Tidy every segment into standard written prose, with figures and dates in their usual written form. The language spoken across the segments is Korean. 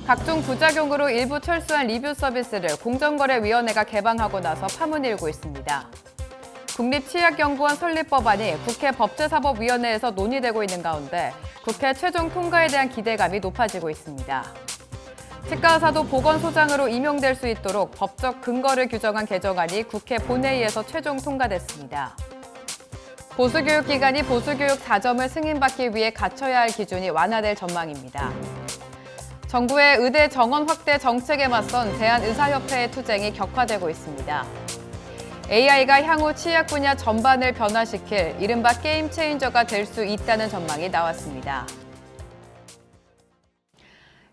각종 부작용으로 일부 철수한 리뷰 서비스를 공정거래위원회가 개방하고 나서 파문이 일고 있습니다. 국립치약연구원 설립 법안이 국회 법제사법위원회에서 논의되고 있는 가운데 국회 최종 통과에 대한 기대감이 높아지고 있습니다. 치과의사도 보건소장으로 임용될 수 있도록 법적 근거를 규정한 개정안이 국회 본회의에서 최종 통과됐습니다. 보수교육기관이 보수교육 4점을 승인받기 위해 갖춰야 할 기준이 완화될 전망입니다. 정부의 의대 정원 확대 정책에 맞선 대한의사협회의 투쟁이 격화되고 있습니다. AI가 향후 치약 분야 전반을 변화시킬 이른바 게임 체인저가 될 수 있다는 전망이 나왔습니다.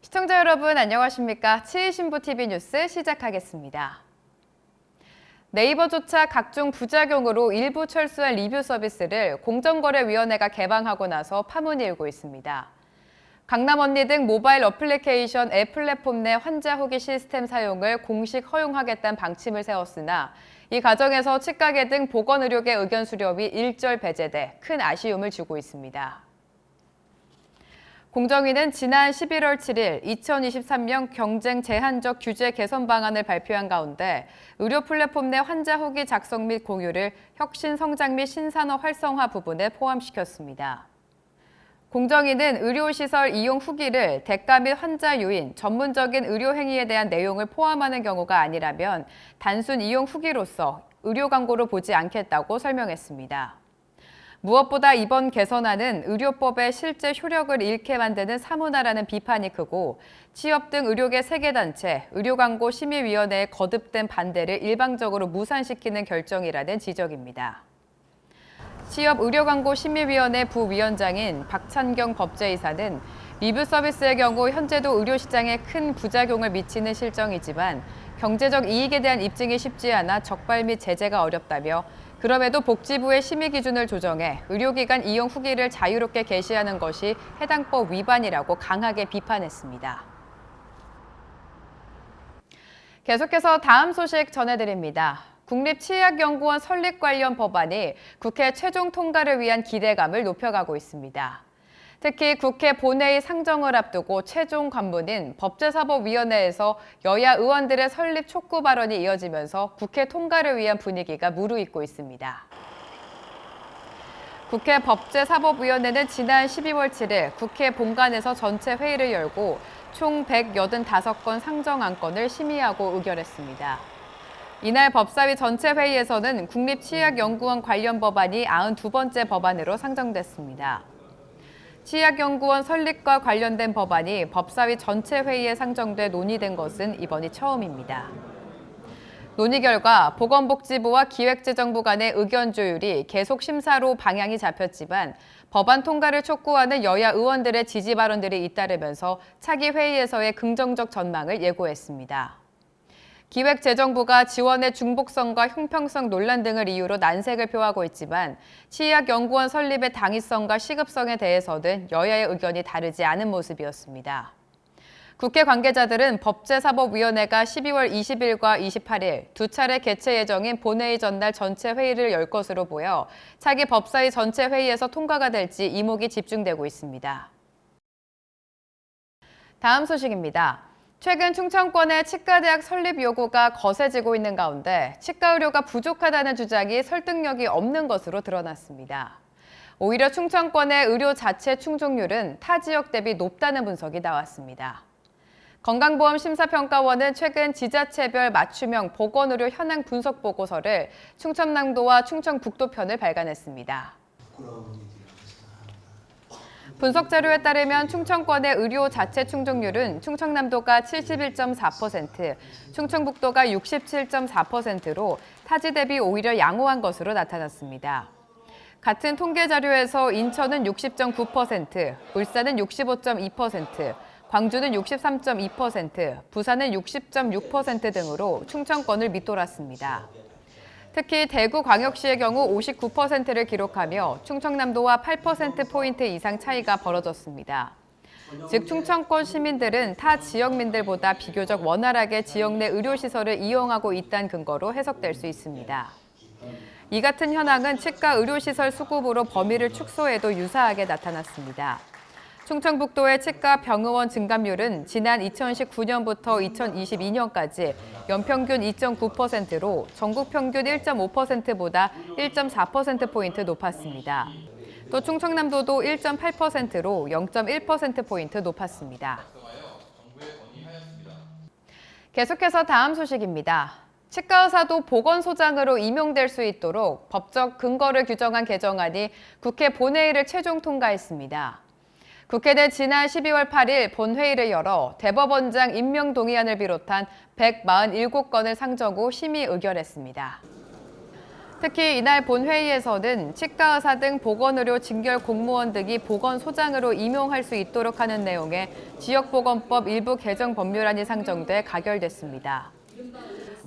시청자 여러분 안녕하십니까? 치의신부TV 뉴스 시작하겠습니다. 네이버조차 각종 부작용으로 일부 철수한 리뷰 서비스를 공정거래위원회가 개방하고 나서 파문이 일고 있습니다. 강남언니 등 모바일 어플리케이션 앱 플랫폼 내 환자 후기 시스템 사용을 공식 허용하겠다는 방침을 세웠으나 이 과정에서 치과계 등 보건의료계 의견 수렴이 일절 배제돼 큰 아쉬움을 주고 있습니다. 공정위는 지난 11월 7일 2023년 경쟁 제한적 규제 개선 방안을 발표한 가운데 의료 플랫폼 내 환자 후기 작성 및 공유를 혁신 성장 및 신산업 활성화 부분에 포함시켰습니다. 공정위는 의료시설 이용 후기를 대가 및 환자 요인, 전문적인 의료 행위에 대한 내용을 포함하는 경우가 아니라면 단순 이용 후기로서 의료 광고로 보지 않겠다고 설명했습니다. 무엇보다 이번 개선안은 의료법의 실제 효력을 잃게 만드는 사문화라는 비판이 크고 취업 등 의료계 세계단체, 의료광고심의위원회의 거듭된 반대를 일방적으로 무산시키는 결정이라는 지적입니다. 취업의료광고심의위원회 부위원장인 박찬경 법제이사는 리뷰 서비스의 경우 현재도 의료시장에 큰 부작용을 미치는 실정이지만 경제적 이익에 대한 입증이 쉽지 않아 적발 및 제재가 어렵다며 그럼에도 복지부의 심의 기준을 조정해 의료기관 이용 후기를 자유롭게 게시하는 것이 해당 법 위반이라고 강하게 비판했습니다. 계속해서 다음 소식 전해드립니다. 국립치약연구원 설립 관련 법안이 국회 최종 통과를 위한 기대감을 높여가고 있습니다. 특히 국회 본회의 상정을 앞두고 최종 관문인 법제사법위원회에서 여야 의원들의 설립 촉구 발언이 이어지면서 국회 통과를 위한 분위기가 무르익고 있습니다. 국회 법제사법위원회는 지난 12월 7일 국회 본관에서 전체 회의를 열고 총 185건 상정 안건을 심의하고 의결했습니다. 이날 법사위 전체 회의에서는 국립치약연구원 관련 법안이 92번째 법안으로 상정됐습니다. 치약연구원 설립과 관련된 법안이 법사위 전체 회의에 상정돼 논의된 것은 이번이 처음입니다. 논의 결과 보건복지부와 기획재정부 간의 의견 조율이 계속 심사로 방향이 잡혔지만 법안 통과를 촉구하는 여야 의원들의 지지 발언들이 잇따르면서 차기 회의에서의 긍정적 전망을 예고했습니다. 기획재정부가 지원의 중복성과 형평성 논란 등을 이유로 난색을 표하고 있지만 치약연구원 설립의 당위성과 시급성에 대해서는 여야의 의견이 다르지 않은 모습이었습니다. 국회 관계자들은 법제사법위원회가 12월 20일과 28일 두 차례 개최 예정인 본회의 전날 전체 회의를 열 것으로 보여 차기 법사위 전체 회의에서 통과가 될지 이목이 집중되고 있습니다. 다음 소식입니다. 최근 충청권의 치과대학 설립 요구가 거세지고 있는 가운데 치과 의료가 부족하다는 주장이 설득력이 없는 것으로 드러났습니다. 오히려 충청권의 의료 자체 충족률은 타 지역 대비 높다는 분석이 나왔습니다. 건강보험심사평가원은 최근 지자체별 맞춤형 보건의료 현황 분석 보고서를 충청남도와 충청북도 편을 발간했습니다. 분석 자료에 따르면 충청권의 의료 자체 충족률은 충청남도가 71.4%, 충청북도가 67.4%로 타지 대비 오히려 양호한 것으로 나타났습니다. 같은 통계 자료에서 인천은 60.9%, 울산은 65.2%, 광주는 63.2%, 부산은 60.6% 등으로 충청권을 밑돌았습니다. 특히 대구광역시의 경우 59%를 기록하며 충청남도와 8%포인트 이상 차이가 벌어졌습니다. 즉 충청권 시민들은 타 지역민들보다 비교적 원활하게 지역 내 의료시설을 이용하고 있다는 근거로 해석될 수 있습니다. 이 같은 현황은 치과 의료시설 수급으로 범위를 축소해도 유사하게 나타났습니다. 충청북도의 치과 병의원 증감률은 지난 2019년부터 2022년까지 연평균 2.9%로 전국 평균 1.5%보다 1.4%포인트 높았습니다. 또 충청남도도 1.8%로 0.1%포인트 높았습니다. 계속해서 다음 소식입니다. 치과 의사도 보건소장으로 임용될 수 있도록 법적 근거를 규정한 개정안이 국회 본회의를 최종 통과했습니다. 국회는 지난 12월 8일 본회의를 열어 대법원장 임명 동의안을 비롯한 147건을 상정 후 심의 의결했습니다. 특히 이날 본회의에서는 치과 의사 등 보건의료 직결 공무원 등이 보건소장으로 임용할 수 있도록 하는 내용의 지역보건법 일부 개정 법률안이 상정돼 가결됐습니다.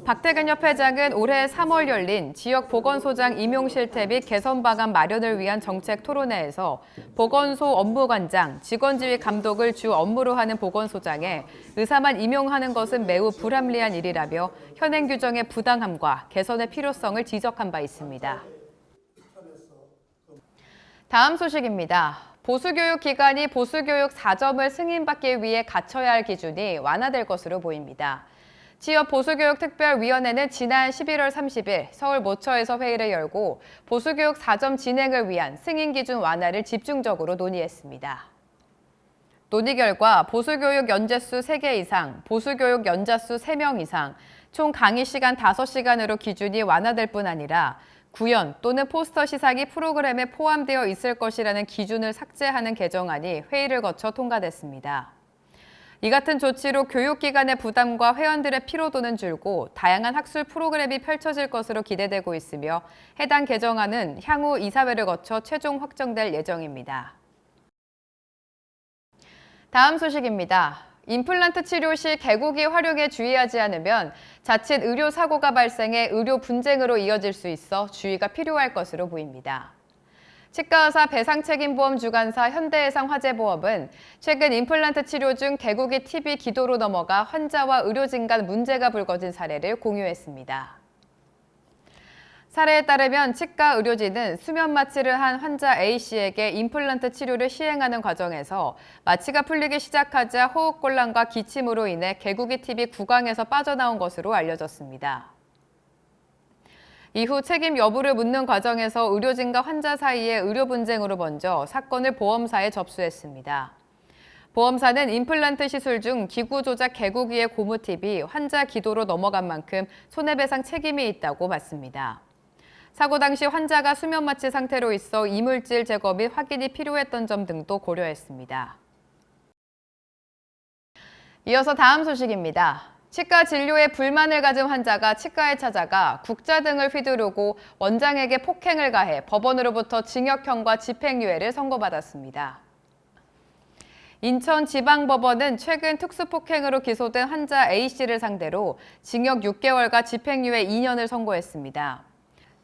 박태근 협회장은 올해 3월 열린 지역보건소장 임용실태 및 개선 방안 마련을 위한 정책 토론회에서 보건소 업무관장, 직원지휘 감독을 주 업무로 하는 보건소장에 의사만 임용하는 것은 매우 불합리한 일이라며 현행 규정의 부당함과 개선의 필요성을 지적한 바 있습니다. 다음 소식입니다. 보수교육 기관이 보수교육 4점을 승인받기 위해 갖춰야 할 기준이 완화될 것으로 보입니다. 취업 보수교육특별위원회는 지난 11월 30일 서울 모처에서 회의를 열고 보수교육 4점 진행을 위한 승인 기준 완화를 집중적으로 논의했습니다. 논의 결과 보수교육 연재수 3개 이상, 보수교육 연자수 3명 이상, 총 강의 시간 5시간으로 기준이 완화될 뿐 아니라 구연 또는 포스터 시상이 프로그램에 포함되어 있을 것이라는 기준을 삭제하는 개정안이 회의를 거쳐 통과됐습니다. 이 같은 조치로 교육기관의 부담과 회원들의 피로도는 줄고 다양한 학술 프로그램이 펼쳐질 것으로 기대되고 있으며 해당 개정안은 향후 이사회를 거쳐 최종 확정될 예정입니다. 다음 소식입니다. 임플란트 치료 시 개고기 활용에 주의하지 않으면 자칫 의료 사고가 발생해 의료 분쟁으로 이어질 수 있어 주의가 필요할 것으로 보입니다. 치과의사 배상책임보험 주관사 현대해상화재보험은 최근 임플란트 치료 중 개고기 팁이 기도로 넘어가 환자와 의료진 간 문제가 불거진 사례를 공유했습니다. 사례에 따르면 치과 의료진은 수면 마취를 한 환자 A씨에게 임플란트 치료를 시행하는 과정에서 마취가 풀리기 시작하자 호흡곤란과 기침으로 인해 개고기 팁이 구강에서 빠져나온 것으로 알려졌습니다. 이후 책임 여부를 묻는 과정에서 의료진과 환자 사이의 의료 분쟁으로 번져 사건을 보험사에 접수했습니다. 보험사는 임플란트 시술 중 기구 조작 개고기의 고무 팁이 환자 기도로 넘어간 만큼 손해배상 책임이 있다고 봤습니다. 사고 당시 환자가 수면 마취 상태로 있어 이물질 제거 및 확인이 필요했던 점 등도 고려했습니다. 이어서 다음 소식입니다. 치과 진료에 불만을 가진 환자가 치과에 찾아가 국자 등을 휘두르고 원장에게 폭행을 가해 법원으로부터 징역형과 집행유예를 선고받았습니다. 인천지방법원은 최근 특수폭행으로 기소된 환자 A씨를 상대로 징역 6개월과 집행유예 2년을 선고했습니다.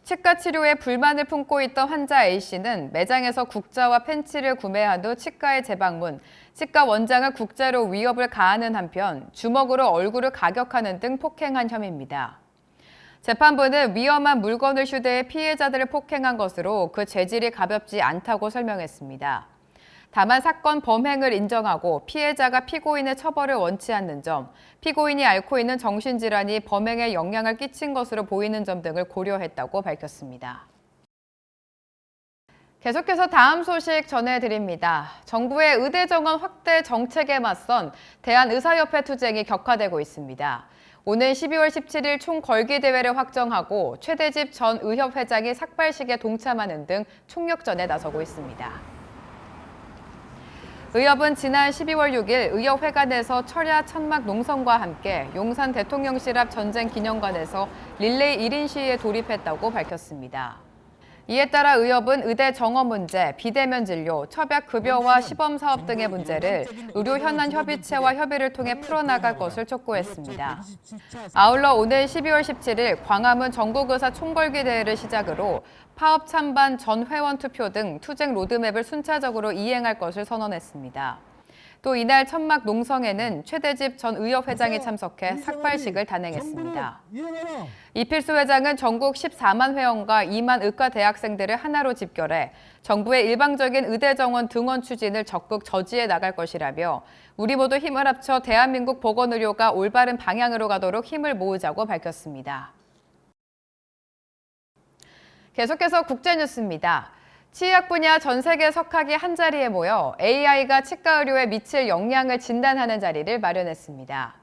치과 치료에 불만을 품고 있던 환자 A씨는 매장에서 국자와 펜치를 구매한 후 치과에 재방문, 치과 원장을 국자로 위협을 가하는 한편 주먹으로 얼굴을 가격하는 등 폭행한 혐의입니다. 재판부는 위험한 물건을 휴대해 피해자들을 폭행한 것으로 그 죄질이 가볍지 않다고 설명했습니다. 다만 사건 범행을 인정하고 피해자가 피고인의 처벌을 원치 않는 점, 피고인이 앓고 있는 정신질환이 범행에 영향을 끼친 것으로 보이는 점 등을 고려했다고 밝혔습니다. 계속해서 다음 소식 전해드립니다. 정부의 의대 정원 확대 정책에 맞선 대한의사협회 투쟁이 격화되고 있습니다. 오늘 12월 17일 총걸기대회를 확정하고 최대집 전 의협회장이 삭발식에 동참하는 등 총력전에 나서고 있습니다. 의협은 지난 12월 6일 의협회관에서 철야 천막 농성과 함께 용산 대통령실 앞 전쟁기념관에서 릴레이 1인 시위에 돌입했다고 밝혔습니다. 이에 따라 의협은 의대 정원 문제, 비대면 진료, 처벽 급여와 시범사업 등의 문제를 의료 현안 협의체와 협의를 통해 풀어나갈 것을 촉구했습니다. 아울러 오늘 12월 17일 광화문 전국의사 총궐기 대회를 시작으로 파업 찬반 전 회원 투표 등 투쟁 로드맵을 순차적으로 이행할 것을 선언했습니다. 또 이날 천막 농성에는 최대집 전 의협회장이 참석해 삭발식을 단행했습니다. 이필수 회장은 전국 14만 회원과 2만 의과 대학생들을 하나로 집결해 정부의 일방적인 의대 정원 등원 추진을 적극 저지해 나갈 것이라며 우리 모두 힘을 합쳐 대한민국 보건의료가 올바른 방향으로 가도록 힘을 모으자고 밝혔습니다. 계속해서 국제뉴스입니다. 치의학 분야 전 세계 석학이 한자리에 모여 AI가 치과 의료에 미칠 영향을 진단하는 자리를 마련했습니다.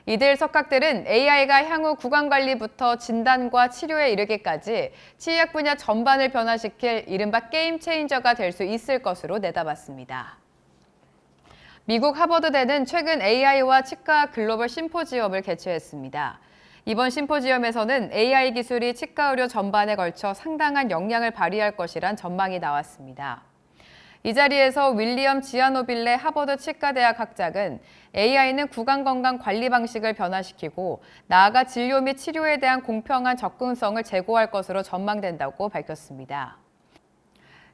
이들 석학들은 AI가 향후 구강관리부터 진단과 치료에 이르기까지 치의학 분야 전반을 변화시킬 이른바 게임 체인저가 될 수 있을 것으로 내다봤습니다. 미국 하버드대는 최근 AI와 치과 글로벌 심포지엄을 개최했습니다. 이번 심포지엄에서는 AI 기술이 치과 의료 전반에 걸쳐 상당한 영향을 발휘할 것이란 전망이 나왔습니다. 이 자리에서 윌리엄 지아노빌레 하버드 치과대학 학장은 AI는 구강건강 관리 방식을 변화시키고 나아가 진료 및 치료에 대한 공평한 접근성을 제고할 것으로 전망된다고 밝혔습니다.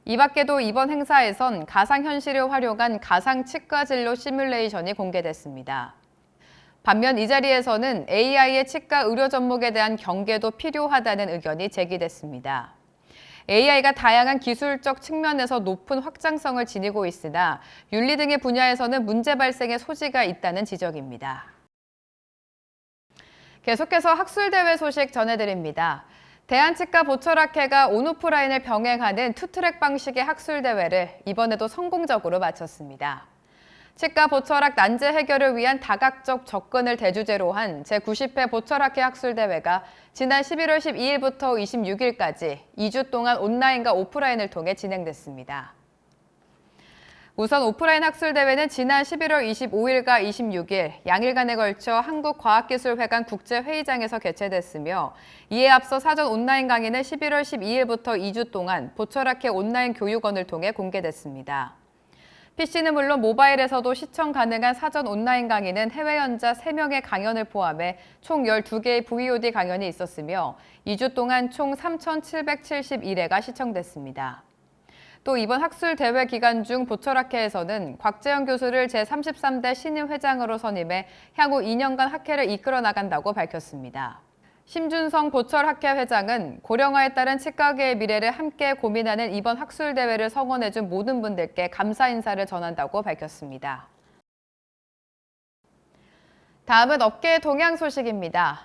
이 밖에도 이번 행사에선 가상현실을 활용한 가상 치과 진료 시뮬레이션이 공개됐습니다. 반면 이 자리에서는 AI의 치과 의료 접목에 대한 경계도 필요하다는 의견이 제기됐습니다. AI가 다양한 기술적 측면에서 높은 확장성을 지니고 있으나 윤리 등의 분야에서는 문제 발생의 소지가 있다는 지적입니다. 계속해서 학술대회 소식 전해드립니다. 대한치과보철학회가 온오프라인을 병행하는 투트랙 방식의 학술대회를 이번에도 성공적으로 마쳤습니다. 치과 보철학 난제 해결을 위한 다각적 접근을 대주제로 한 제90회 보철학회 학술대회가 지난 11월 12일부터 26일까지 2주 동안 온라인과 오프라인을 통해 진행됐습니다. 우선 오프라인 학술대회는 지난 11월 25일과 26일 양일간에 걸쳐 한국과학기술회관 국제회의장에서 개최됐으며 이에 앞서 사전 온라인 강의는 11월 12일부터 2주 동안 보철학회 온라인 교육원을 통해 공개됐습니다. PC는 물론 모바일에서도 시청 가능한 사전 온라인 강의는 해외 연자 3명의 강연을 포함해 총 12개의 VOD 강연이 있었으며 2주 동안 총 3,771회가 시청됐습니다. 또 이번 학술대회 기간 중 보철학회에서는 곽재영 교수를 제33대 신임 회장으로 선임해 향후 2년간 학회를 이끌어 나간다고 밝혔습니다. 심준성 보철학회 회장은 고령화에 따른 치과계의 미래를 함께 고민하는 이번 학술대회를 성원해준 모든 분들께 감사 인사를 전한다고 밝혔습니다. 다음은 업계의 동향 소식입니다.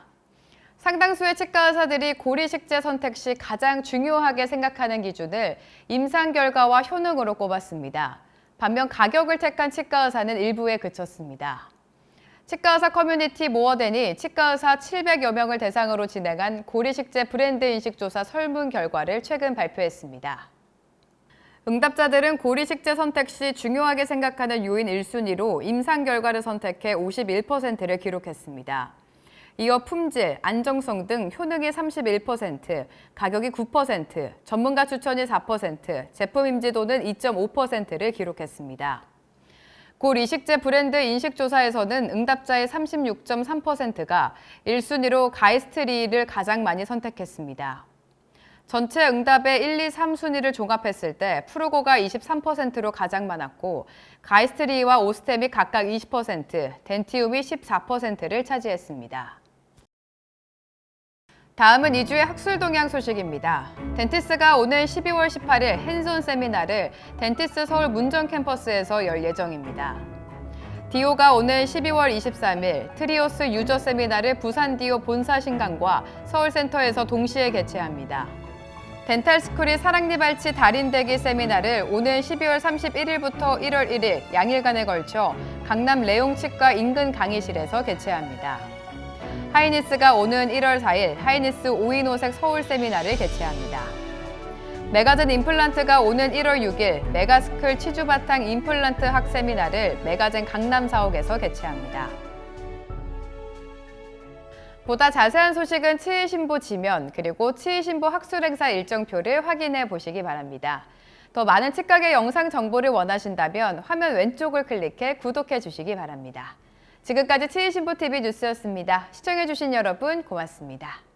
상당수의 치과 의사들이 고리식재 선택 시 가장 중요하게 생각하는 기준을 임상 결과와 효능으로 꼽았습니다. 반면 가격을 택한 치과 의사는 일부에 그쳤습니다. 치과의사 커뮤니티 모어덴이 치과의사 700여 명을 대상으로 진행한 고리식재 브랜드 인식조사 설문 결과를 최근 발표했습니다. 응답자들은 고리식재 선택 시 중요하게 생각하는 요인 1순위로 임상 결과를 선택해 51%를 기록했습니다. 이어 품질, 안정성 등 효능이 31%, 가격이 9%, 전문가 추천이 4%, 제품 인지도는 2.5%를 기록했습니다. 고리식재 브랜드 인식조사에서는 응답자의 36.3%가 1순위로 가이스트리를 가장 많이 선택했습니다. 전체 응답의 1, 2, 3순위를 종합했을 때 프루고가 23%로 가장 많았고 가이스트리와 오스템이 각각 20%, 덴티움이 14%를 차지했습니다. 다음은 2주의 학술 동향 소식입니다. 덴티스가 오는 12월 18일 핸즈온 세미나를 덴티스 서울 문정 캠퍼스에서 열 예정입니다. 디오가 오는 12월 23일 트리오스 유저 세미나를 부산 디오 본사 신강과 서울센터에서 동시에 개최합니다. 덴탈스쿨이 사랑니발치 달인대기 세미나를 오는 12월 31일부터 1월 1일 양일간에 걸쳐 강남 레용치과 인근 강의실에서 개최합니다. 하이니스가 오는 1월 4일 하이니스 오인오색 서울 세미나를 개최합니다. 메가젠 임플란트가 오는 1월 6일 메가스클 치주바탕 임플란트 학 세미나를 메가젠 강남 사옥에서 개최합니다. 보다 자세한 소식은 치의신보 지면 그리고 치의신보 학술행사 일정표를 확인해 보시기 바랍니다. 더 많은 치과계 영상 정보를 원하신다면 화면 왼쪽을 클릭해 구독해 주시기 바랍니다. 지금까지 치의신보TV 뉴스였습니다. 시청해주신 여러분 고맙습니다.